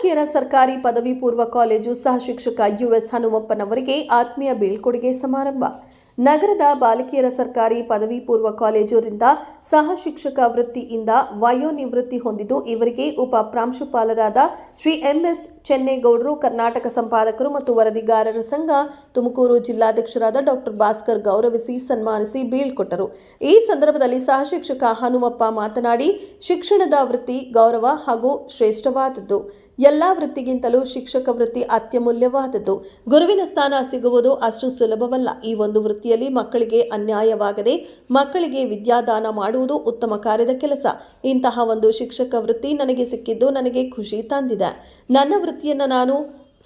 ಬಾಲಕಿಯರ ಸರ್ಕಾರಿ ಪದವಿ ಪೂರ್ವ ಕಾಲೇಜು ಸಹ ಶಿಕ್ಷಕ ಯುಎಸ್ ಹನುಮಪ್ಪನವರಿಗೆ ಆತ್ಮೀಯ ಬೀಳ್ಕೊಡುಗೆ ಸಮಾರಂಭ. ನಗರದ ಬಾಲಕಿಯರ ಸರ್ಕಾರಿ ಪದವಿ ಪೂರ್ವ ಕಾಲೇಜುರಿಂದ ಸಹ ಶಿಕ್ಷಕ ವೃತ್ತಿಯಿಂದ ವಯೋನಿವೃತ್ತಿ ಹೊಂದಿದ್ದು ಇವರಿಗೆ ಉಪ ಪ್ರಾಂಶುಪಾಲರಾದ ಶ್ರೀ ಎಂಎಸ್ ಚೆನ್ನೇಗೌಡರು, ಕರ್ನಾಟಕ ಸಂಪಾದಕರು ಮತ್ತು ವರದಿಗಾರರ ಸಂಘ ತುಮಕೂರು ಜಿಲ್ಲಾಧ್ಯಕ್ಷರಾದ ಡಾಕ್ಟರ್ ಭಾಸ್ಕರ್ ಗೌರವಿಸಿ ಸನ್ಮಾನಿಸಿ ಬೀಳ್ಕೊಟ್ಟರು. ಈ ಸಂದರ್ಭದಲ್ಲಿ ಸಹ ಶಿಕ್ಷಕ ಹನುಮಪ್ಪ ಮಾತನಾಡಿ, ಶಿಕ್ಷಣದ ವೃತ್ತಿ ಗೌರವ ಹಾಗೂ ಶ್ರೇಷ್ಠವಾದದ್ದು. ಎಲ್ಲ ವೃತ್ತಿಗಿಂತಲೂ ಶಿಕ್ಷಕ ವೃತ್ತಿ ಅತ್ಯಮೂಲ್ಯವಾದದ್ದು. ಗುರುವಿನ ಸ್ಥಾನ ಸಿಗುವುದು ಅಷ್ಟು ಸುಲಭವಲ್ಲ. ಈ ಒಂದು ವೃತ್ತಿಯಲ್ಲಿ ಮಕ್ಕಳಿಗೆ ಅನ್ಯಾಯವಾಗದೆ ಮಕ್ಕಳಿಗೆ ವಿದ್ಯಾದಾನ ಮಾಡುವುದು ಉತ್ತಮ ಕಾರ್ಯದ ಕೆಲಸ. ಇಂತಹ ಒಂದು ಶಿಕ್ಷಕ ವೃತ್ತಿ ನನಗೆ ಸಿಕ್ಕಿದ್ದು ನನಗೆ ಖುಷಿ ತಂದಿದೆ. ನನ್ನ ವೃತ್ತಿಯನ್ನು ನಾನು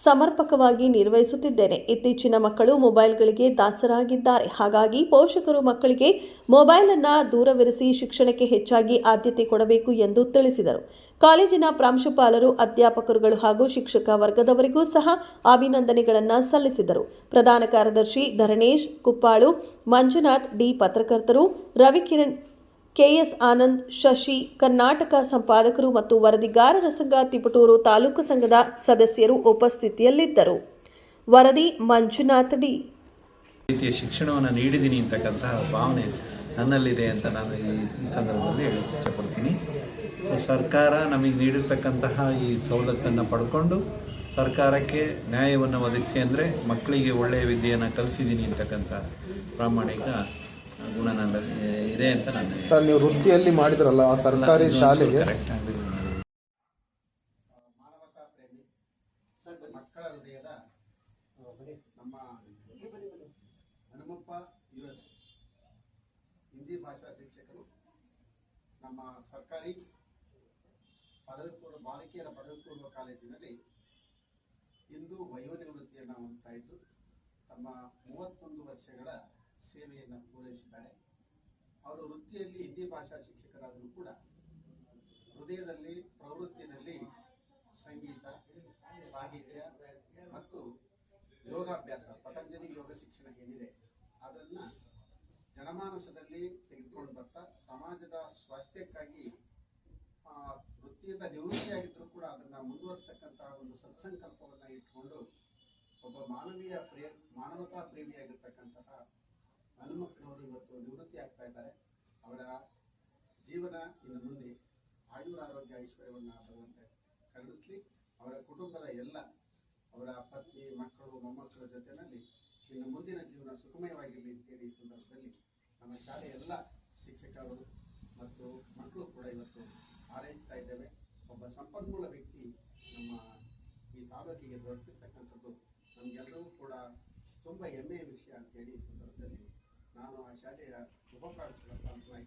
ಸಮರ್ಪಕವಾಗಿ ನಿರ್ವಹಿಸುತ್ತಿದ್ದೇನೆ. ಇತ್ತೀಚಿನ ಮಕ್ಕಳು ಮೊಬೈಲ್ಗಳಿಗೆ ದಾಸರಾಗಿದ್ದಾರೆ. ಹಾಗಾಗಿ ಪೋಷಕರು ಮಕ್ಕಳಿಗೆ ಮೊಬೈಲನ್ನು ದೂರವಿರಿಸಿ ಶಿಕ್ಷಣಕ್ಕೆ ಹೆಚ್ಚಾಗಿ ಆದ್ಯತೆ ಕೊಡಬೇಕು ಎಂದು ತಿಳಿಸಿದರು. ಕಾಲೇಜಿನ ಪ್ರಾಂಶುಪಾಲರು, ಅಧ್ಯಾಪಕರುಗಳು ಹಾಗೂ ಶಿಕ್ಷಕ ವರ್ಗದವರಿಗೂ ಸಹ ಅಭಿನಂದನೆಗಳನ್ನು ಸಲ್ಲಿಸಿದರು. ಪ್ರಧಾನ ಕಾರ್ಯದರ್ಶಿ ಧರಣೇಶ್ ಕುಪ್ಪಾಳು, ಮಂಜುನಾಥ್ ಡಿ ಪತ್ರಕರ್ತರು, ರವಿಕಿರಣ್, ಕೆಎಸ್ ಆನಂದ್, ಶಶಿ, ಕರ್ನಾಟಕ ಸಂಪಾದಕರು ಮತ್ತು ವರದಿಗಾರರ ಸಂಘ ತಿಪಟೂರು ತಾಲೂಕು ಸಂಘದ ಸದಸ್ಯರು ಉಪಸ್ಥಿತಿಯಲ್ಲಿದ್ದರು. ವರದಿ ಮಂಜುನಾಥ್ ಡಿ. ರೀತಿಯ ಶಿಕ್ಷಣವನ್ನು ನೀಡಿದ್ದೀನಿ ಅಂತಕ್ಕಂತಹ ಭಾವನೆ ನನ್ನಲ್ಲಿದೆ ಅಂತ ನಾನು ಈ ಸಂದರ್ಭದಲ್ಲಿ ಹೇಳಕ್ಕೆ ಇಷ್ಟಪಡ್ತೀನಿ. ಸರ್ಕಾರ ನಮಗೆ ನೀಡಿರ್ತಕ್ಕಂತಹ ಈ ಸವಲತ್ತನ್ನು ಪಡ್ಕೊಂಡು ಸರ್ಕಾರಕ್ಕೆ ನ್ಯಾಯವನ್ನು ಒದಗಿಸಿ ಅಂದರೆ ಮಕ್ಕಳಿಗೆ ಒಳ್ಳೆಯ ವಿದ್ಯೆಯನ್ನು ಕಲಿಸಿದ್ದೀನಿ ಅಂತಕ್ಕಂಥ ಪ್ರಾಮಾಣಿಕ ಗುಣ ನನ್ನ ಇದೆ ಅಂತ ನಾನು. ಸರ್, ನೀವು ವೃತ್ತಿಯಲ್ಲಿ ಮಾಡಿದ್ರಲ್ಲ ಆ ಸರ್ಕಾರಿ ಶಾಲೆಗೆ ಮಾನವತಾ ಪ್ರೇಮಿ ಮಕ್ಕಳ ಹೃದಯದ ನಮ್ಮ ಹನುಮಪ್ಪ ಯುಎಸ್ ಹಿಂದಿ ಭಾಷಾ ಶಿಕ್ಷಕರು ನಮ್ಮ ಸರ್ಕಾರಿ ಪದವಿ ಪೂರ್ವ ಬಾಲಕಿಯರ ಪದವಿ ಪೂರ್ವ ಕಾಲೇಜಿನಲ್ಲಿ ಇಂದು ವಯೋನಿವೃತ್ತಿಯನ್ನು ಹೊಂದ್ತಾ ಇದ್ದು ತಮ್ಮ 31 ವರ್ಷಗಳ ಸೇವೆಯನ್ನು ಪೂರೈಸಿದ್ದಾರೆ. ಅವರು ವೃತ್ತಿಯಲ್ಲಿ ಹಿಂದಿ ಭಾಷಾ ಶಿಕ್ಷಕರಾದರೂ ಕೂಡ ಹೃದಯದಲ್ಲಿ ಪ್ರವೃತ್ತಿಯಲ್ಲಿ ಸಂಗೀತ, ಸಾಹಿತ್ಯ ಮತ್ತು ಯೋಗಾಭ್ಯಾಸ, ಪತಂಜಲಿ ಯೋಗ ಶಿಕ್ಷಣ ಏನಿದೆ ಅದನ್ನು ಜನಮಾನಸದಲ್ಲಿ ತೆಗೆದುಕೊಂಡು ಬರ್ತಾ ಸಮಾಜದ ಸ್ವಾಸ್ಥ್ಯಕ್ಕಾಗಿ ವೃತ್ತಿಯಿಂದ ನಿವೃತ್ತಿಯಾಗಿದ್ದರೂ ಕೂಡ ಅದನ್ನು ಮುಂದುವರಿಸ್ತಕ್ಕಂತಹ ಒಂದು ಸತ್ಸಂಕಲ್ಪವನ್ನು ಇಟ್ಕೊಂಡು ಒಬ್ಬ ಮಾನವತಾ ಪ್ರೇಮಿಯಾಗಿರ್ತಕ್ಕಂತಹ ಹನುಮಪ್ಪನವರು ಇವತ್ತು ನಿವೃತ್ತಿ ಆಗ್ತಾ ಇದ್ದಾರೆ. ಅವರ ಜೀವನ ಇನ್ನು ಮುಂದೆ ಆಯುರಾರೋಗ್ಯ ಐಶ್ವರ್ಯವನ್ನು ಬರುವಂತೆ ಕರುಣಿಸಲಿ. ಅವರ ಕುಟುಂಬದ ಎಲ್ಲ ಅವರ ಪತ್ನಿ, ಮಕ್ಕಳು, ಮೊಮ್ಮಕ್ಕಳ ಜೊತೆಯಲ್ಲಿ ಇನ್ನು ಮುಂದಿನ ಜೀವನ ಸುಖಮಯವಾಗಿರಲಿ ಅಂತೇಳಿ ಈ ಸಂದರ್ಭದಲ್ಲಿ ನಮ್ಮ ಶಾಲೆಯ ಎಲ್ಲ ಶಿಕ್ಷಕರು ಮತ್ತು ಮಕ್ಕಳು ಕೂಡ ಇವತ್ತು ಹಾರೈಸ್ತಾ ಇದ್ದೇವೆ. ಒಬ್ಬ ಸಂಪನ್ಮೂಲ ವ್ಯಕ್ತಿ ನಮ್ಮ ಈ ತಾಲೂಕಿಗೆ ದೊರಕಿರ್ತಕ್ಕಂಥದ್ದು ನಮಗೆಲ್ಲರೂ ಕೂಡ ತುಂಬ ಹೆಮ್ಮೆಯ ವಿಷಯ ಅಂತೇಳಿ ಈ ಸಂದರ್ಭದಲ್ಲಿ ನಾನು ಆ ಶಾಲೆಯ ಉಪ ಪ್ರಾಂಶುಪಾಲರಾಗಿ